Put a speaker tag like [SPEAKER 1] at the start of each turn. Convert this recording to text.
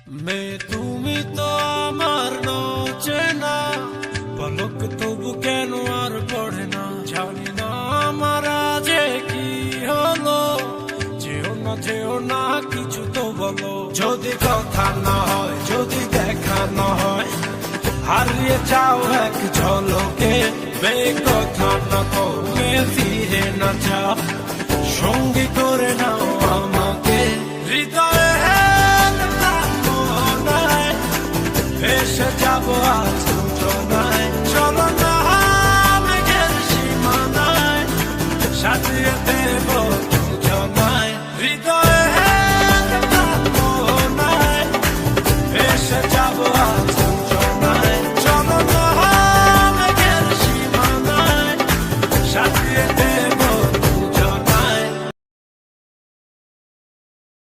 [SPEAKER 1] মেয়ে তুমি তো আমার চেনা, পলক তবু কেন আর পড়ে না, জানি না আমার যে কি হলো। যেও না কিছু তো বলো, যদি কথা না হয়, যদি দেখা না হয়, হারিয়ে যাও এক ঝলকে। মেয়ে কথা না তো, মেয়ে ফিরে না যাও, সঙ্গী করে নাও